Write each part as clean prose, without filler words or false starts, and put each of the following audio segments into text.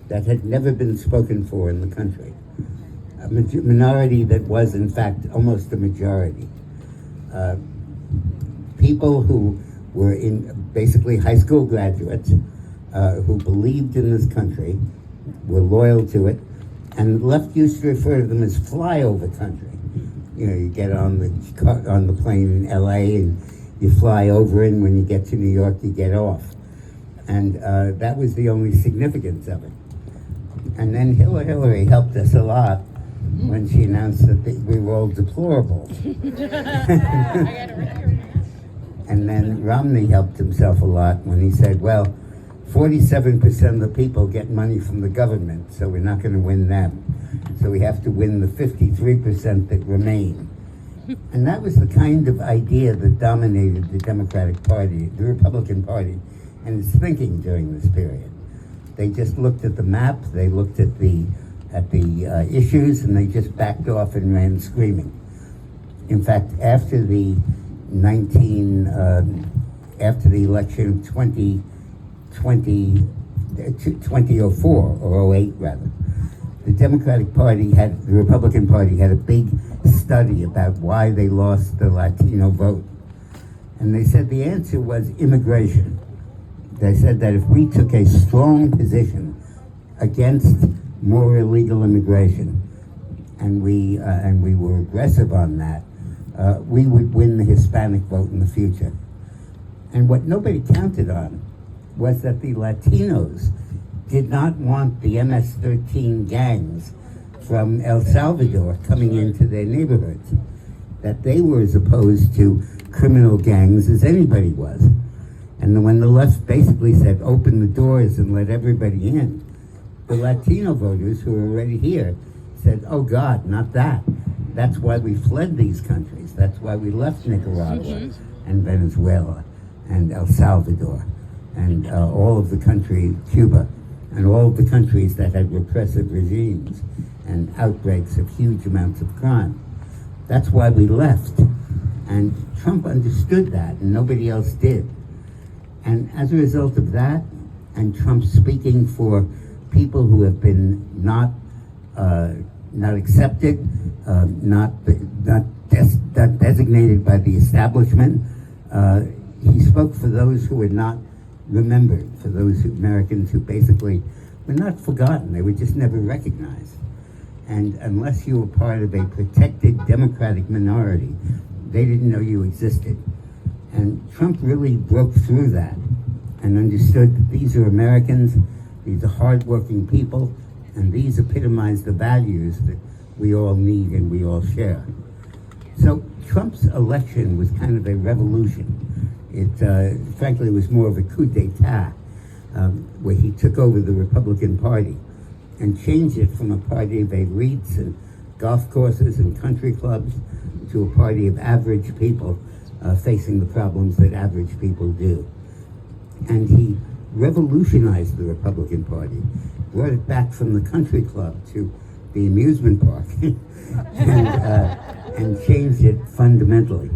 that had never been spoken for in the country. A minority that was, in fact, almost a majority. People who were in basically high school graduates who believed in this country, were loyal to it, and the left used to refer to them as flyover country. You know, you get on the plane in LA and you fly over, and when you get to New York, you get off. And that was the only significance of it. And then Hillary helped us a lot when she announced that we were all deplorable. And then Romney helped himself a lot when he said, well, 47% of the people get money from the government, so we're not going to win them. So we have to win the 53% that remain. And that was the kind of idea that dominated the Democratic Party, the Republican Party, and its thinking during this period. They just looked at the map, they looked at the issues, and they just backed off and ran screaming. In fact, after the election of 2004 or 08 rather, the Republican Party had a big study about why they lost the Latino vote. And they said the answer was immigration. They said that if we took a strong position against more illegal immigration, and we were aggressive on that, we would win the Hispanic vote in the future. And what nobody counted on was that the Latinos did not want the MS-13 gangs from El Salvador coming into their neighborhoods, that they were as opposed to criminal gangs as anybody was. And then when the left basically said, open the doors and let everybody in, the Latino voters who were already here said, oh God, not that. That's why we fled these countries. That's why we left Nicaragua and Venezuela and El Salvador and all of the country, Cuba, and all of the countries that had repressive regimes and outbreaks of huge amounts of crime. That's why we left. And Trump understood that, and nobody else did. And as a result of that, and Trump speaking for people who have been not accepted, not designated by the establishment, he spoke for those who were not remembered, for those Americans who basically were not forgotten, they were just never recognized. And unless you were part of a protected Democratic minority, they didn't know you existed. And Trump really broke through that and understood that these are Americans, these are hardworking people, and these epitomize the values that we all need and we all share. So Trump's election was kind of a revolution. It, frankly, was more of a coup d'etat, where he took over the Republican Party and changed it from a party of elites and golf courses and country clubs to a party of average people facing the problems that average people do. And he revolutionized the Republican Party, brought it back from the country club to the amusement park, and changed it fundamentally.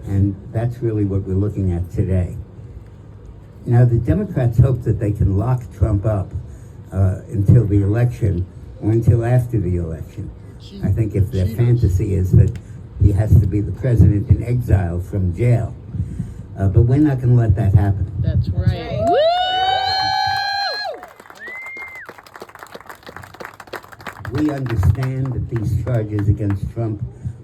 And that's really what we're looking at today. Now, the Democrats hope that they can lock Trump up until the election or until after the election. I think if their fantasy is that he has to be the president in exile from jail. But we're not going to let that happen. That's right. Woo! We understand that these charges against Trump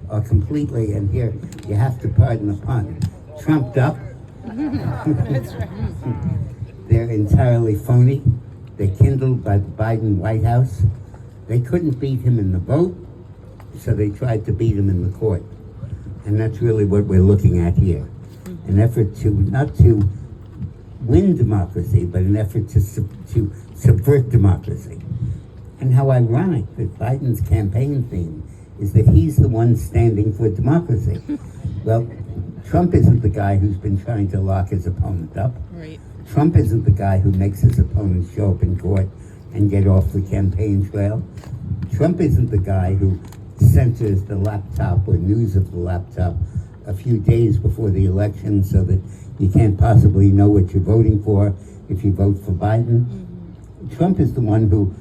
are completely, and here you have to pardon the pun, trumped up. That's right. They're entirely phony. They're kindled by the Biden White House. They couldn't beat him in the vote, so they tried to beat him in the court. And that's really what we're looking at here. An effort to, not to win democracy, but an effort to subvert democracy. And how ironic that Biden's campaign theme is that he's the one standing for democracy. Well, Trump isn't the guy who's been trying to lock his opponent up. Right. Trump isn't the guy who makes his opponent show up in court and get off the campaign trail. Trump isn't the guy who censors the laptop or news of the laptop a few days before the election so that you can't possibly know what you're voting for if you vote for Biden. Trump is the one who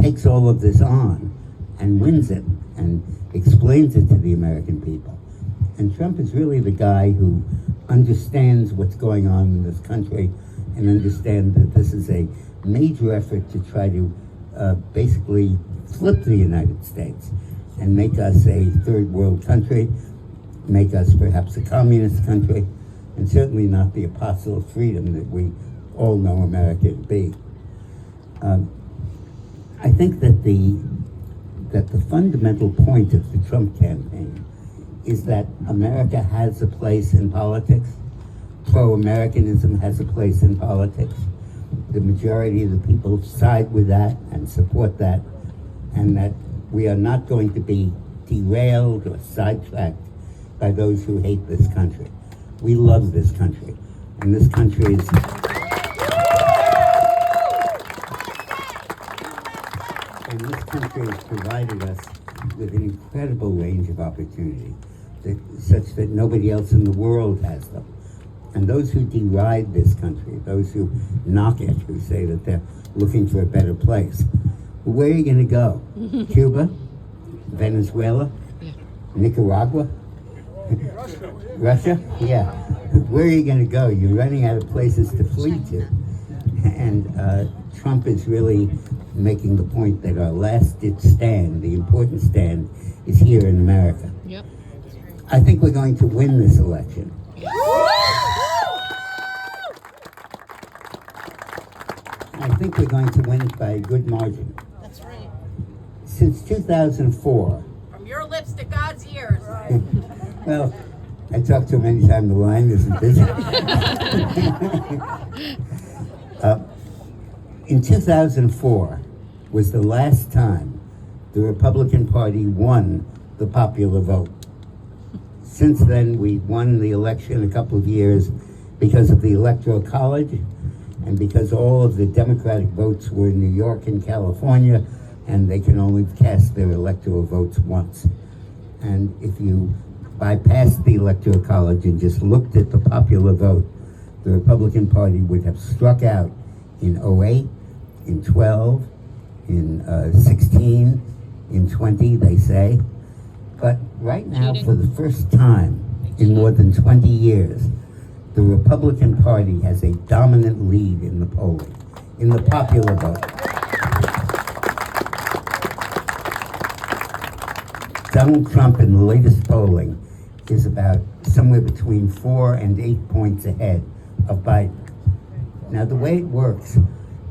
takes all of this on and wins it and explains it to the American people. And Trump is really the guy who understands what's going on in this country and understands that this is a major effort to try to basically flip the United States and make us a third world country, make us perhaps a communist country, and certainly not the apostle of freedom that we all know America to be. I think that the fundamental point of the Trump campaign is that America has a place in politics. Pro-Americanism has a place in politics. The majority of the people side with that and support that, and that we are not going to be derailed or sidetracked by those who hate this country. We love this country, and this country is... And this country has provided us with an incredible range of opportunity, such that nobody else in the world has them. And those who deride this country, those who knock it, who say that they're looking for a better place, where are you going to go? Cuba? Venezuela? Nicaragua? Russia? Yeah. Where are you going to go? You're running out of places to flee to. And Trump is really making the point that our last-ditch stand, the important stand, is here in America. Yep. I think we're going to win this election. I think we're going to win it by a good margin. That's right. Since 2004, From your lips to God's ears. well, I talk to him anytime the line isn't busy. In 2004 was the last time the Republican Party won the popular vote. Since then, we won the election a couple of years because of the Electoral College and because all of the Democratic votes were in New York and California, and they can only cast their electoral votes once. And if you bypassed the Electoral College and just looked at the popular vote, the Republican Party would have struck out in 08, in 12, in 16, in 20, they say. But right now, for the first time in more than 20 years, the Republican Party has a dominant lead in the polling, in the popular vote. Donald Trump in the latest polling is about somewhere between 4 and 8 points ahead of Biden. Now, the way it works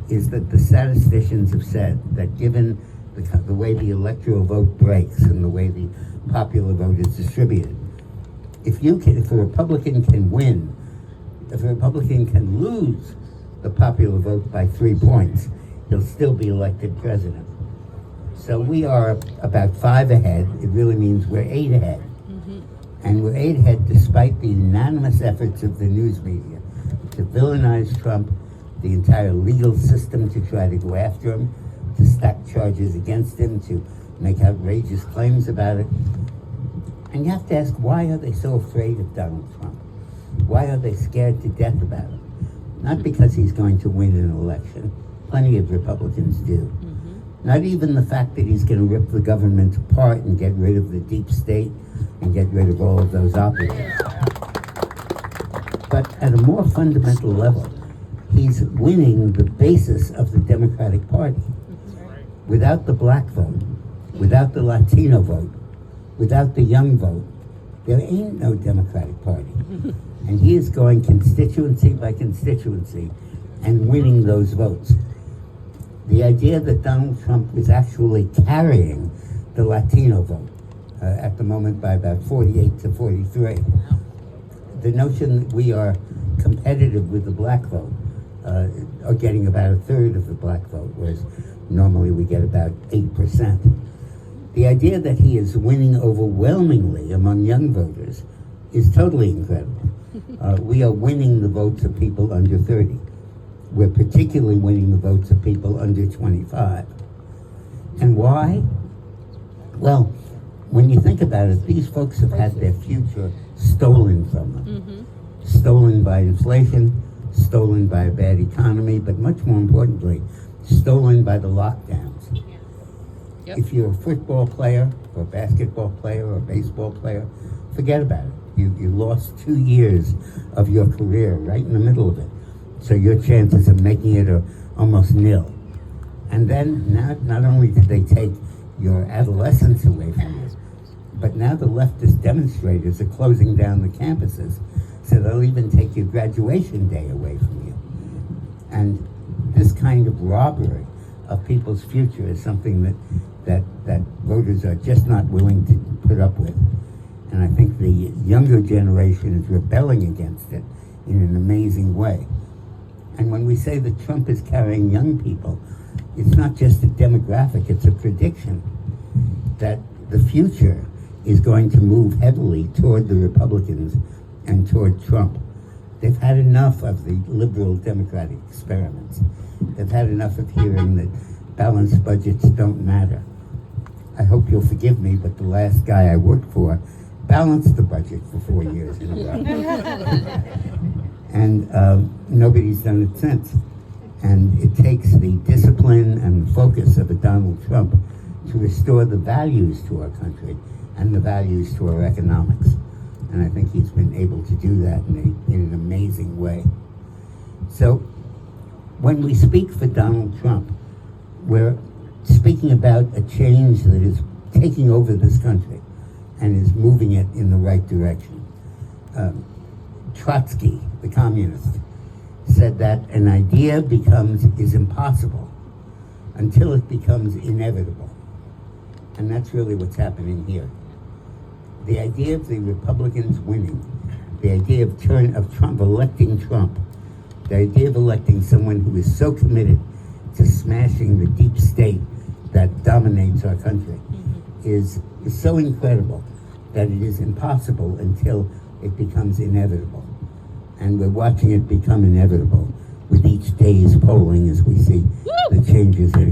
is that the statisticians have said that given the way the electoral vote breaks and the way the popular vote is distributed, if a Republican can win, if a Republican can lose the popular vote by 3 points, he'll still be elected president. So we are about 5 ahead. It really means we're 8 ahead. And we're 8 ahead despite the unanimous efforts of the news media to villainize Trump, the entire legal system to try to go after him, to stack charges against him, to make outrageous claims about it. And you have to ask, why are they so afraid of Donald Trump? Why are they scared to death about him? Not because he's going to win an election. Plenty of Republicans do. Not even the fact that he's going to rip the government apart and get rid of the deep state and get rid of all of those operatives. But at a more fundamental level, he's winning the basis of the Democratic Party. Without the black vote, without the Latino vote, without the young vote, there ain't no Democratic Party. And he is going constituency by constituency and winning those votes. The idea that Donald Trump is actually carrying the Latino vote at the moment by about 48 to 43. The notion that we are competitive with the black vote, are getting about a third of the black vote, whereas normally we get about 8%. The idea that he is winning overwhelmingly among young voters is totally incredible. We are winning the votes of people under 30. We're particularly winning the votes of people under 25. And why? Well, when you think about it, these folks have had their future stolen from them. Stolen by inflation, stolen by a bad economy, but much more importantly, stolen by the lockdowns. Yep. If you're a football player, or a basketball player, or a baseball player, forget about it. You lost 2 years of your career right in the middle of it. So your chances of making it are almost nil. And then now, not only did they take your adolescence away from you, but now the leftist demonstrators are closing down the campuses, so they'll even take your graduation day away from you. And this kind of robbery of people's future is something that voters are just not willing to put up with. And I think the younger generation is rebelling against it in an amazing way. And when we say that Trump is carrying young people, it's not just a demographic, it's a prediction that the future is going to move heavily toward the Republicans and toward Trump. They've had enough of the liberal democratic experiments. They've had enough of hearing that balanced budgets don't matter. I hope you'll forgive me, but the last guy I worked for balanced the budget for 4 years in a row. And nobody's done it since. And it takes the discipline and the focus of a Donald Trump to restore the values to our country and the values to our economics. And I think he's been able to do that in an amazing way. So when we speak for Donald Trump, we're speaking about a change that is taking over this country and is moving it in the right direction. Trotsky, the communist, said that an idea is impossible until it becomes inevitable. And that's really what's happening here. The idea of the Republicans winning, the idea of Trump electing Trump, the idea of electing someone who is so committed to smashing the deep state that dominates our country is so incredible that it is impossible until it becomes inevitable. And we're watching it become inevitable with each day's polling as we see the changes that